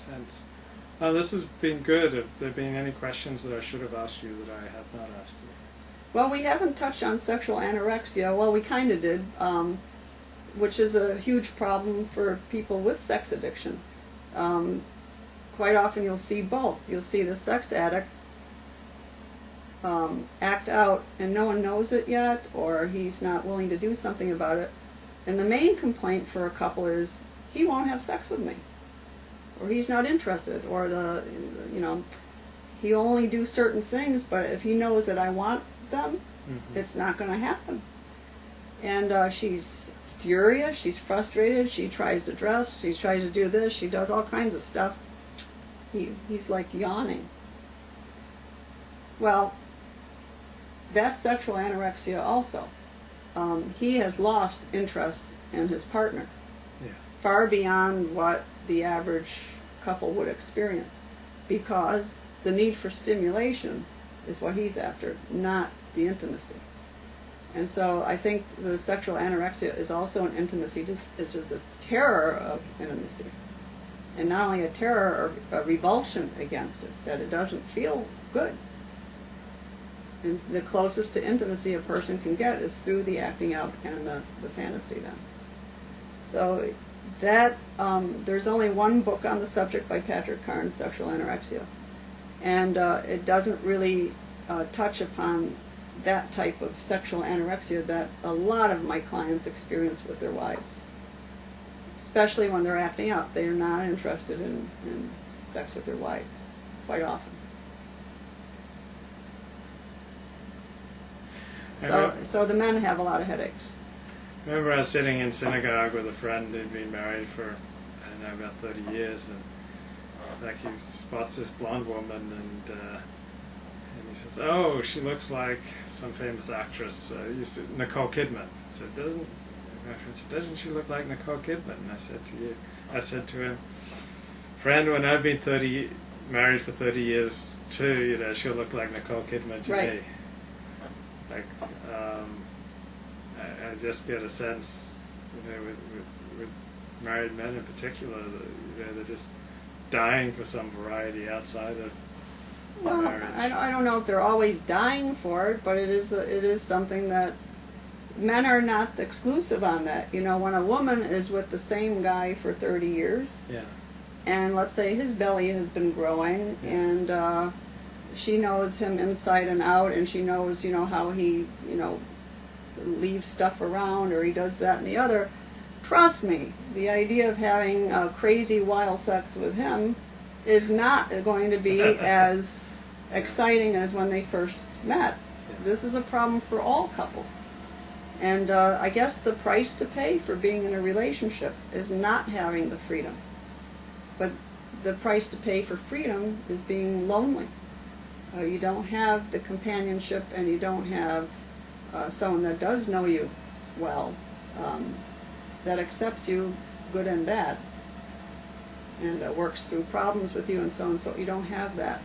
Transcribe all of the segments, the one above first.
sense. This has been good. Have there been any questions that I should have asked you that I have not asked you? Well, we haven't touched on sexual anorexia. Well, we kind of did, which is a huge problem for people with sex addiction. Quite often you'll see both. You'll see the sex addict act out and no one knows it yet, or he's not willing to do something about it. And the main complaint for a couple is, he won't have sex with me, or he's not interested, or he'll only do certain things, but if he knows that I want them, it's not going to happen. And she's furious, she's frustrated, she tries to dress, she tries to do this, she does all kinds of stuff. He's like yawning. Well, that's sexual anorexia also. He has lost interest in his partner, far beyond what the average couple would experience, because the need for stimulation is what he's after, not the intimacy. And so I think the sexual anorexia is also an intimacy, it's just a terror of intimacy. And not only a terror, or a revulsion against it, that it doesn't feel good. And the closest to intimacy a person can get is through the acting out and the fantasy then. So that, there's only one book on the subject by Patrick Carnes, Sexual Anorexia. And it doesn't really touch upon that type of sexual anorexia that a lot of my clients experience with their wives. Especially when they're acting out. They are not interested in sex with their wives, quite often. So the men have a lot of headaches. I remember I was sitting in synagogue with a friend who'd been married for, I don't know, about 30 years, and it's like he spots this blonde woman, and he says, "Oh, she looks like some famous actress, Nicole Kidman." I said, "Doesn't she look like Nicole Kidman?" And I said to him, "Friend, when I've been married for 30 years too, she'll look like Nicole Kidman to me." Like, I just get a sense, with married men in particular, that they're just dying for some variety outside of marriage. I don't know if they're always dying for it, but it is something that men are not exclusive on that. When a woman is with the same guy for 30 years, and let's say his belly has been growing, and she knows him inside and out, and she knows, how he, leaves stuff around, or he does that and the other. Trust me, the idea of having crazy wild sex with him is not going to be as exciting as when they first met. This is a problem for all couples. And I guess the price to pay for being in a relationship is not having the freedom. But the price to pay for freedom is being lonely. You don't have the companionship, and you don't have someone that does know you well, that accepts you good and bad, and works through problems with you and so on. So you don't have that.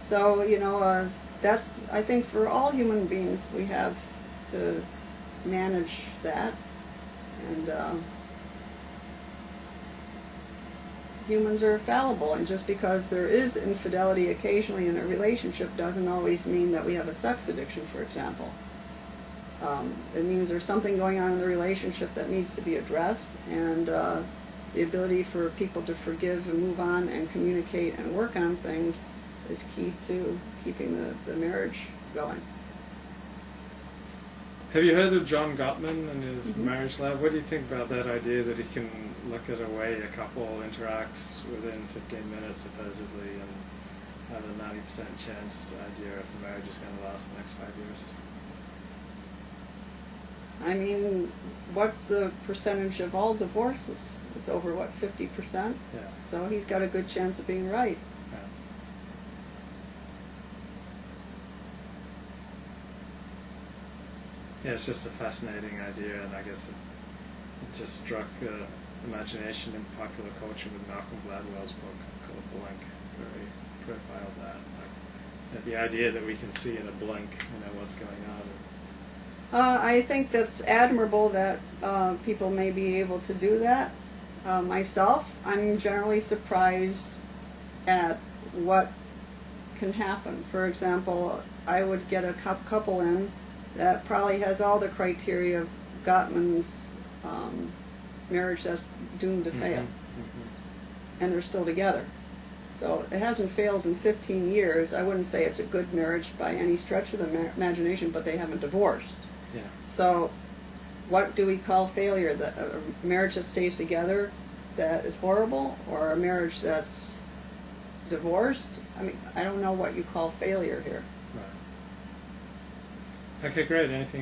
So, that's, I think, for all human beings, we have to manage that. And humans are fallible, and just because there is infidelity occasionally in a relationship doesn't always mean that we have a sex addiction, for example. It means there's something going on in the relationship that needs to be addressed, and the ability for people to forgive and move on and communicate and work on things is key to keeping the marriage going. Have you heard of John Gottman and his marriage lab? What do you think about that idea that he can look at a way a couple interacts within 15 minutes, supposedly, and have a 90% chance idea if the marriage is going to last the next 5 years? I mean, what's the percentage of all divorces? It's over, 50%? Yeah. So he's got a good chance of being right. Yeah, it's just a fascinating idea, and I guess it just struck imagination in popular culture with Malcolm Gladwell's book called Blink, where he profiled that. Like, the idea that we can see in a blink, what's going on. I think that's admirable that people may be able to do that. Myself, I'm generally surprised at what can happen. For example, I would get a couple in that probably has all the criteria of Gottman's marriage that's doomed to fail, and they're still together. So it hasn't failed in 15 years. I wouldn't say it's a good marriage by any stretch of the imagination, but they haven't divorced. Yeah. So what do we call failure? A marriage that stays together that is horrible, or a marriage that's divorced? I mean, I don't know what you call failure here. Right. Okay, great. Anything